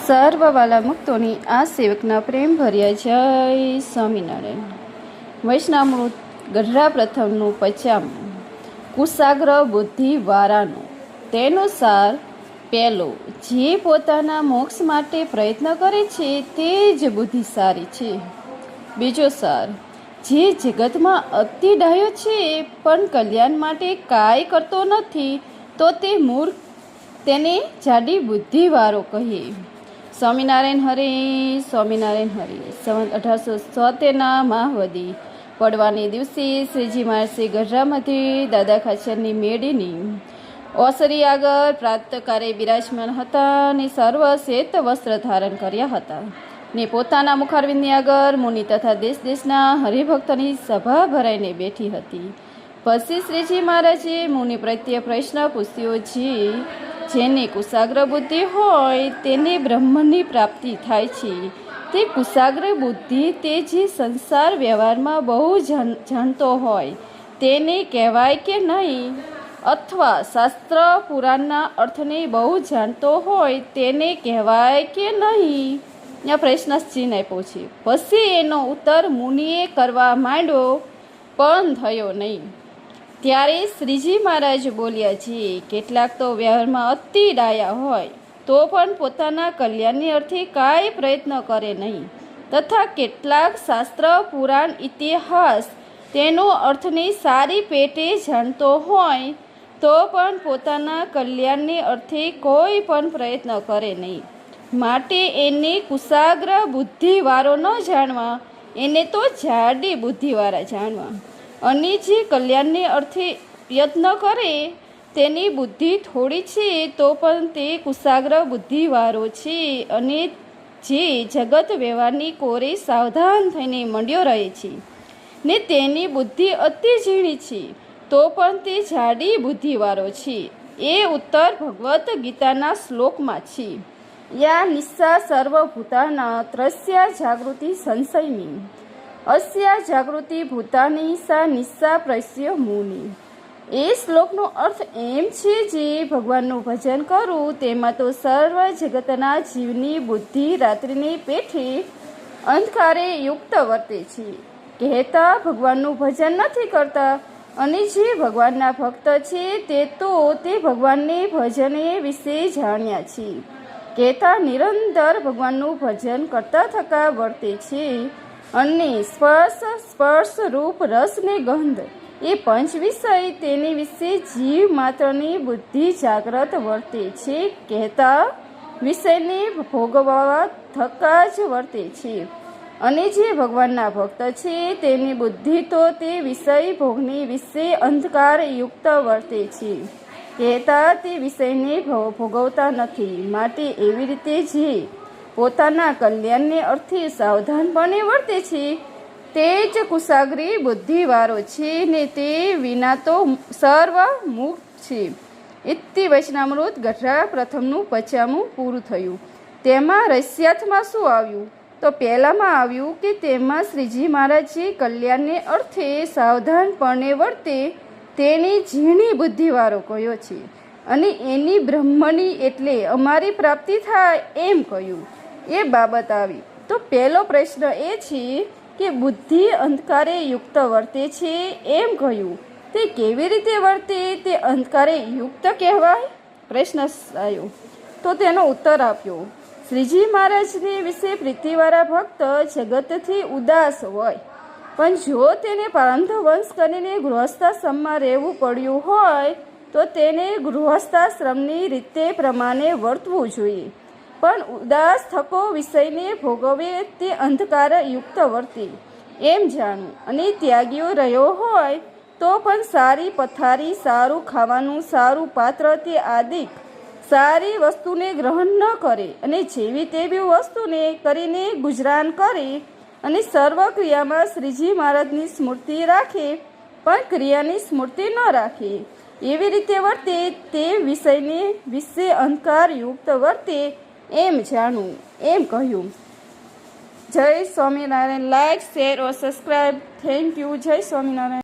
સર્વવાલા મુક્તોની આ સેવકના પ્રેમ ભર્યા જય સ્વામિનારાયણ. વૈષ્ણામૃત ગઢડા પ્રથમનું 50. કુશાગ્ર બુદ્ધિ વારાનો. તેનો સાર પહેલો, જે પોતાના મોક્ષ માટે પ્રયત્ન કરે છે તે જ બુદ્ધિશાળી છે. બીજો સાર, જે જગતમાં અતિ ડાયો છે પણ કલ્યાણ માટે કાંઈ કરતો નથી તો તે મૂર્ખ, તેને જાડી બુદ્ધિવાળો કહીએ. સ્વામિનારાયણ હરે, સ્વામિનારાયણ હરે. સંવત 1877 માહવદી પડવાને દિવસે શ્રીજી મહારાજે ગઢડામાંથી દાદા ખાચરની મેળીની ઓસરી આગળ પ્રાતકારે બિરાજમાન હતા અને સર્વ શ્વેત વસ્ત્ર ધારણ કર્યા હતા ને પોતાના મુખારવિંદની આગળ મુનિ તથા દેશ દેશના હરિભક્તોની સભા ભરાઈને બેઠી હતી. પછી શ્રીજી મહારાજે મુનિ પ્રત્યે પ્રશ્ન પૂછ્યો, જેને કુશાગ્ર બુદ્ધિ હોય તેને બ્રહ્મની પ્રાપ્તિ થાય છે. તે કુશાગ્ર બુદ્ધિ તે જે સંસાર વ્યવહારમાં બહુ જાણતો હોય તેને કહેવાય કે નહીં? અથવા શાસ્ત્ર પુરાણના અર્થને બહુ જાણતો હોય તેને કહેવાય કે નહીં? આ પ્રશ્ન ચિહ્ન આપ્યો છે. પછી એનો ઉત્તર મુનિએ કરવા માંડ્યો પણ થયો નહીં. ત્યારે શ્રીજી મહારાજ બોલ્યા છે, કેટલાક તો વ્યવહારમાં અતિ ડાયા હોય તો પણ પોતાના કલ્યાણની અર્થે કાંઈ પ્રયત્ન કરે નહીં, તથા કેટલાક શાસ્ત્ર પુરાણ ઇતિહાસ તેનો અર્થને સારી પેટે જાણતો હોય તો પણ પોતાના કલ્યાણને અર્થે કોઈ પણ પ્રયત્ન કરે નહીં. માટે એને કુશાગ્ર બુદ્ધિવાળો ન જાણવા, એને તો જાડી બુદ્ધિવાળા જાણવા. અને જે કલ્યાણને અર્થે પ્રયત્ન કરે તેની બુદ્ધિ થોડી છે તો પણ તે કુશાગ્ર બુદ્ધિવાળો છે. અને જે જગત વ્યવહારની કોરે સાવધાન થઈને મંડ્યો રહે છે ને તેની બુદ્ધિ અતિ ઝીણી છે તો પણ તે જાડી બુદ્ધિવાળો છે. એ ઉત્તર ભગવદ્ ગીતાના શ્લોકમાં છે. યા નિસ્સા સર્વભૂતાના ત્રસ્યા જાગૃતિ સંશયની અસ્યા જાગૃતિ ભૂતાની સા નિસ્સા પ્રસ્ય મુનિ. એ શ્લોકનો અર્થ એમ છે, જે ભગવાનનું ભજન કરું તેમાં તો સર્વ જગતના જીવની બુદ્ધિ રાત્રિની પેઠે અંધકારે યુક્ત વર્તે છે. કહેતા ભગવાનનું ભજન નથી કરતા, અને જે ભગવાનના ભક્ત છે તે તો તે ભગવાનને ભજને વિશે જાણ્યા છે. કહેતા નિરંતર ભગવાનનું ભજન કરતા થકા વર્તે છે. અને સ્પર્શ રૂપ રસ ને ગંધ એ પંચ વિષય તેની વિશે જીવ માત્રની બુદ્ધિ જાગ્રત વર્તે છે. કહેતા વિષયને ભોગવવા થકા જ વર્તે છે. અને જે ભગવાનના ભક્ત છે તેની બુદ્ધિ તો તે વિષય ભોગની વિશે અંધકાર યુક્ત વર્તે છે. કહેતા તે વિષયને ભોગવતા નથી. માટે એવી રીતે જે પોતાના કલ્યાણને અર્થે સાવધાનપણે વર્તે છે તે જ કુશાગ્રી બુદ્ધિવાળો છે ને તે વિના તો સર્વ મુક્ત છે. ઇતિ વૈષ્ણામૃત ગઢડા પ્રથમનું 50 પૂરું થયું. તેમાં રહસ્યાર્થમાં શું આવ્યું? તો પહેલામાં આવ્યું કે તેમાં શ્રીજી મહારાજે કલ્યાણને અર્થે સાવધાનપણે વર્તે તેની ઝીણી બુદ્ધિવાળો કહ્યો છે, અને એની બ્રહ્મની એટલે અમારી પ્રાપ્તિ થાય એમ કહ્યું. એ બાબત આવી. તો પહેલો પ્રશ્ન એ છે કે બુદ્ધિ અંધકારે યુક્ત વર્તે છે એમ કહ્યું, તે કેવી રીતે વર્તે તે અંધકારે યુક્ત કહેવાય? પ્રશ્ન આવ્યો તો તેનો ઉત્તર આપ્યો. શ્રીજી મહારાજને વિશે પ્રીતિવાળા ભક્ત જગતથી ઉદાસ હોય પણ જો તેને પાંથવંશ કરીને ગૃહસ્થાશ્રમમાં રહેવું પડ્યું હોય તો તેને ગૃહસ્થાશ્રમની રીતે પ્રમાણે વર્તવું જોઈએ. પણ ઉદાસ થકો વિષયને ભોગવે તે અંધકાર યુક્ત વર્તે એમ જાણવું. અને ત્યાગીઓ રહ્યો હોય તો પણ સારી પથારી, સારું ખાવાનું, સારું પાત્ર તે આદિક સારી વસ્તુને ગ્રહણ ન કરે અને જેવી તેવી વસ્તુને કરીને ગુજરાન કરે અને સર્વ ક્રિયામાં શ્રીજી મહારાજની સ્મૃતિ રાખે પણ ક્રિયાની સ્મૃતિ ન રાખે, એવી રીતે વર્તે તે વિષયને વિશે અંધકાર યુક્ત વર્તે એમ જાણવું એમ કહ્યું. જય Swaminarayan. Like, share or subscribe. Thank you. જય સ્વામિનારાયણ.